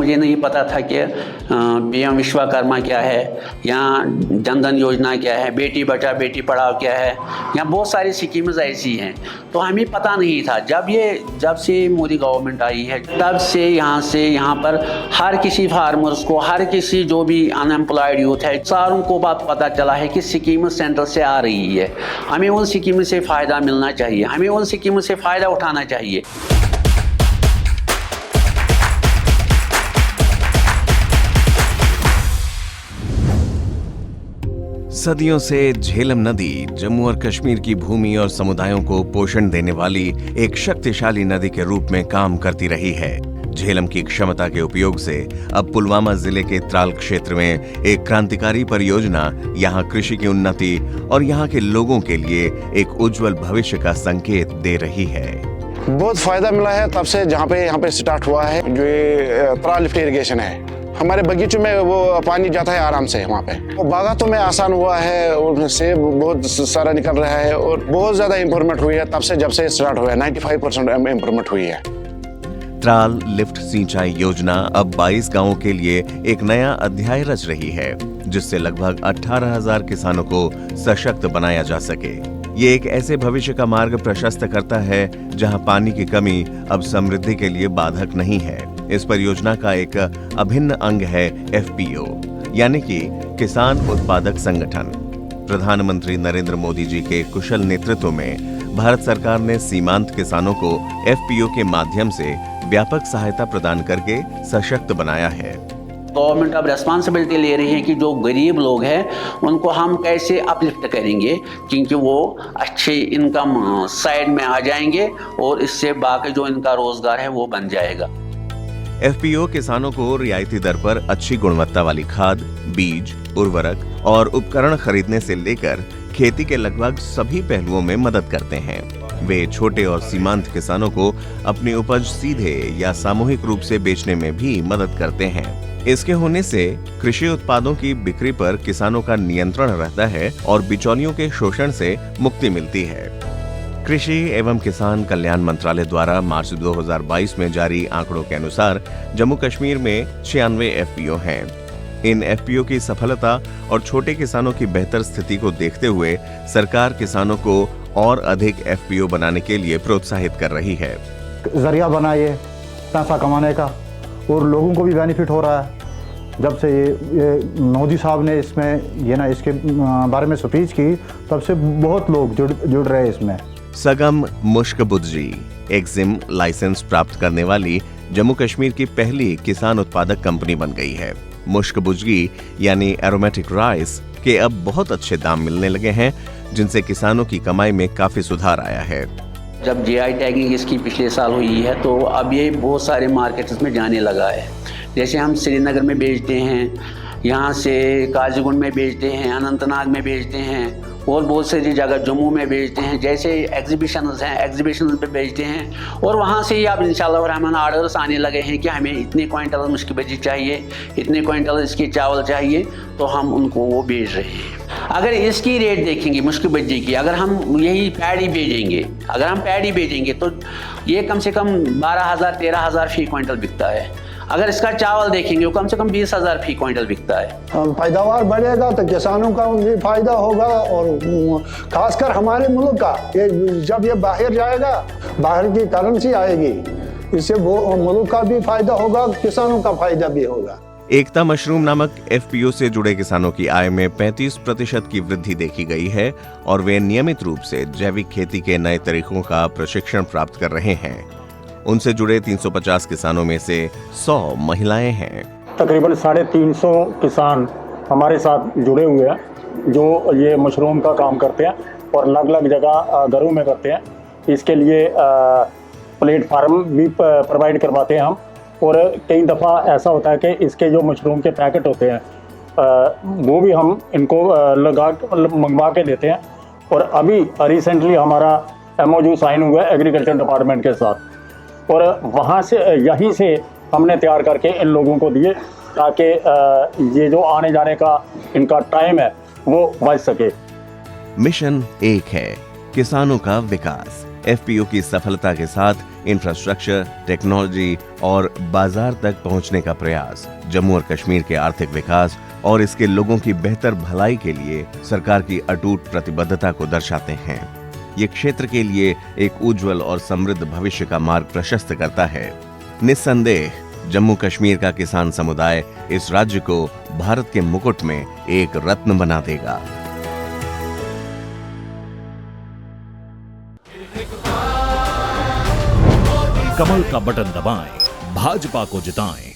मुझे नहीं पता था कि पीएम विश्वकर्मा क्या है, यहाँ जनधन योजना क्या है, बेटी बचाओ बेटी पढ़ाओ क्या है, यहाँ बहुत सारी स्कीम्स ऐसी हैं, तो हमें पता नहीं था। जब से मोदी गवर्नमेंट आई है तब से यहाँ पर हर किसी फार्मर्स को, हर किसी जो भी अनएम्प्लॉयड यूथ है, सारों को बात पता चला है कि स्कीम सेंटर से आ रही है। हमें उन स्कीम से फ़ायदा मिलना चाहिए, हमें उन स्कीम से फ़ायदा उठाना चाहिए। सदियों से झेलम नदी जम्मू और कश्मीर की भूमि और समुदायों को पोषण देने वाली एक शक्तिशाली नदी के रूप में काम करती रही है। झेलम की क्षमता के उपयोग से अब पुलवामा जिले के त्राल क्षेत्र में एक क्रांतिकारी परियोजना यहाँ कृषि की उन्नति और यहाँ के लोगों के लिए एक उज्जवल भविष्य का संकेत दे रही है। बहुत फायदा मिला है तब से यहाँ पे स्टार्ट हुआ है जो ये त्राल लिफ्ट इरिगेशन है। हमारे बगीचों में वो पानी जाता है आराम से वहाँ पे। बागातों में आसान हुआ है और सेब बहुत सारा निकल रहा है और बहुत ज्यादा इम्प्रूवमेंट हुई है तब से जब से स्टार्ट हुआ है। 95% इम्प्रूवमेंट हुई है। त्राल लिफ्ट सिंचाई योजना अब 22 गांवों के लिए एक नया अध्याय रच रही है, जिससे लगभग 18,000 किसानों को सशक्त बनाया जा सके। ये एक ऐसे भविष्य का मार्ग प्रशस्त करता है जहां पानी की कमी अब समृद्धि के लिए बाधक नहीं है। इस परियोजना का एक अभिन्न अंग है एफपीओ, यानी कि किसान उत्पादक संगठन। प्रधानमंत्री नरेंद्र मोदी जी के कुशल नेतृत्व में भारत सरकार ने सीमांत किसानों को एफपीओ के माध्यम से व्यापक सहायता प्रदान करके सशक्त बनाया है। गवर्नमेंट अब रेस्पॉन्सिबिलिटी ले रही है कि जो गरीब लोग हैं उनको हम कैसे अपलिफ्ट करेंगे, क्योंकि वो अच्छे इनकम साइड में आ जाएंगे और इससे बाकी जो इनका रोजगार है वो बन जाएगा। एफपीओ किसानों को रियायती दर पर अच्छी गुणवत्ता वाली खाद, बीज, उर्वरक और उपकरण खरीदने से लेकर खेती के लगभग सभी पहलुओं में मदद करते हैं। वे छोटे और सीमांत किसानों को अपनी उपज सीधे या सामूहिक रूप से बेचने में भी मदद करते हैं। इसके होने से कृषि उत्पादों की बिक्री पर किसानों का नियंत्रण रहता है और बिचौलियों के शोषण से मुक्ति मिलती है। कृषि एवं किसान कल्याण मंत्रालय द्वारा मार्च 2022 में जारी आंकड़ों के अनुसार जम्मू कश्मीर में 96 एफपीओ हैं। इन एफपीओ की सफलता और छोटे किसानों की बेहतर स्थिति को देखते हुए सरकार किसानों को और अधिक एफपीओ बनाने के लिए प्रोत्साहित कर रही है। जरिया बना ये पैसा कमाने का और लोगों को भी बेनिफिट हो रहा है। जब से ये मोदी साहब ने इसके बारे में स्पीच की तब से बहुत लोग जुड़ रहे हैं इसमें। सगम मुश्कबुद्जी एक्जिम लाइसेंस प्राप्त करने वाली जम्मू कश्मीर की पहली किसान उत्पादक कंपनी बन गई है। मुश्कबुज्जी यानी एरोमेटिक राइस के अब बहुत अच्छे दाम मिलने लगे हैं, जिनसे किसानों की कमाई में काफी सुधार आया है। जब जीआई टैगिंग इसकी पिछले साल हुई है तो अब ये बहुत सारे मार्केट्स में जाने लगा है। जैसे हम श्रीनगर में बेचते हैं, यहाँ से काजीगुंड में बेचते हैं, अनंतनाग में बेचते हैं और बहुत सारी जगह जम्मू में बेचते हैं। जैसे एग्जीबिशंस हैं, एग्जीबिशन पे बेचते हैं और वहाँ से ही अब इंशाल्लाह रहमान ऑर्डर्स आने लगे हैं कि हमें इतने क्विंटल मुश्किबजी चाहिए, इतने क्विंटल इसके चावल चाहिए, तो हम उनको वो बेच रहे हैं। अगर इसकी रेट देखेंगे मुश्किबजी की, अगर हम यही पैडी बेचेंगे तो ये कम से कम 12,000 13,000 फी क्विंटल बिकता है। अगर इसका चावल देखेंगे वो कम से कम 20,000 फी क्विंटल बिकता है। पैदावार बढ़ेगा तो किसानों का भी फायदा होगा और खासकर हमारे मुल्क का जब ये बाहर जाएगा, बाहर की करेंसी आएगी, इससे वो मुल्क का भी फायदा होगा, किसानों का फायदा भी होगा। एकता मशरूम नामक एफपीओ से जुड़े किसानों की आय में 35% की वृद्धि देखी गई है और वे नियमित रूप से जैविक खेती के नए तरीकों का प्रशिक्षण प्राप्त कर रहे हैं। उनसे जुड़े 350 किसानों में से 100 महिलाएं हैं। तकरीबन 350 किसान हमारे साथ जुड़े हुए हैं जो ये मशरूम का काम करते हैं और अलग अलग जगह घरों में करते हैं। इसके लिए प्लेटफार्म भी प्रोवाइड करवाते हैं हम, और कई दफ़ा ऐसा होता है कि इसके जो मशरूम के पैकेट होते हैं वो भी हम इनको मंगवा के देते हैं। और अभी रिसेंटली हमारा MOU साइन हुआ है एग्रीकल्चर डिपार्टमेंट के साथ, और वहाँ से यहीं से हमने तैयार करके इन लोगों को दिए ताकि ये जो आने जाने का इनका टाइम है वो बच सके। मिशन एक है, किसानों का विकास। एफपीओ की सफलता के साथ इंफ्रास्ट्रक्चर, टेक्नोलॉजी और बाजार तक पहुंचने का प्रयास जम्मू और कश्मीर के आर्थिक विकास और इसके लोगों की बेहतर भलाई के लिए सरकार की अटूट प्रतिबद्धता को दर्शाते हैं। ये क्षेत्र के लिए एक उज्जवल और समृद्ध भविष्य का मार्ग प्रशस्त करता है। निस्संदेह जम्मू कश्मीर का किसान समुदाय इस राज्य को भारत के मुकुट में एक रत्न बना देगा। कमल का बटन दबाएं, भाजपा को जिताएं।